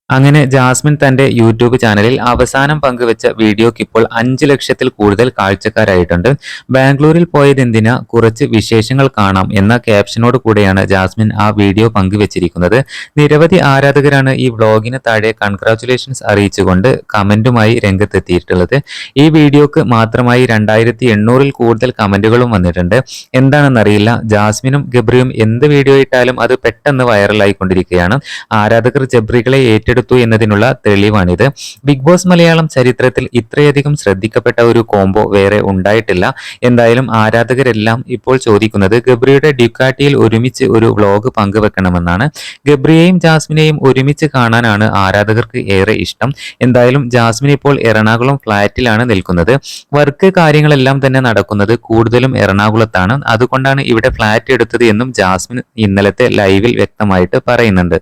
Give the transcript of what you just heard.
അങ്ങനെ ജാസ്മിൻ തന്റെ യൂട്യൂബ് ചാനലിൽ അവസാനം പങ്കുവച്ച വീഡിയോക്ക് ഇപ്പോൾ 5 ലക്ഷത്തിൽ കൂടുതൽ കാഴ്ചക്കാരായിട്ടുണ്ട്. ബാംഗ്ലൂരിൽ പോയതെന്തിനാ, കുറച്ച് വിശേഷങ്ങൾ കാണാം എന്ന ക്യാപ്ഷനോട് കൂടെയാണ് ജാസ്മിൻ ആ വീഡിയോ പങ്കുവച്ചിരിക്കുന്നത്. നിരവധി ആരാധകരാണ് ഈ വ്ലോഗിന് താഴെ കൺഗ്രാറ്റുലേഷൻസ് അറിയിച്ചുകൊണ്ട് കമന്റുമായി രംഗത്തെത്തിയിട്ടുള്ളത്. ഈ വീഡിയോക്ക് മാത്രമായി 2800-ൽ കൂടുതൽ കമന്റുകളും വന്നിട്ടുണ്ട്. എന്താണെന്നറിയില്ല, ജാസ്മിനും ഗബ്രിയും എന്ത് വീഡിയോ ഇട്ടാലും അത് പെട്ടെന്ന് വൈറലായിക്കൊണ്ടിരിക്കുകയാണ്. ആരാധകർ ജബ്രികളെ ഏറ്റെടുത്തു എന്നതിനുള്ള തെളിവാണിത്. ബിഗ് ബോസ് മലയാളം ചരിത്രത്തിൽ ഇത്രയധികം ശ്രദ്ധിക്കപ്പെട്ട ഒരു കോംബോ വേറെ ഉണ്ടായിട്ടില്ല. എന്തായാലും ആരാധകരെല്ലാം ഇപ്പോൾ ചോദിക്കുന്നത് ഗബ്രിയുടെ ഡ്യുക്കാറ്റിയിൽ ഒരുമിച്ച് ഒരു വ്ലോഗ് പങ്കുവെക്കണമെന്നാണ്. ഗബ്രിയെയും ജാസ്മിനെയും ഒരുമിച്ച് കാണാനാണ് ആരാധകർക്ക് ഏറെ ഇഷ്ടം. എന്തായാലും ജാസ്മിൻ ഇപ്പോൾ എറണാകുളം ഫ്ലാറ്റിലാണ് നിൽക്കുന്നത്. വർക്ക് കാര്യങ്ങളെല്ലാം തന്നെ നടക്കുന്നത് കൂടുതലും എറണാകുളത്താണ്. അതുകൊണ്ടാണ് ഇവിടെ ഫ്ലാറ്റ് എടുത്തത് എന്നും ജാസ്മിൻ ഇന്നലത്തെ ലൈവിൽ വ്യക്തമായിട്ട് പറയുന്നുണ്ട്.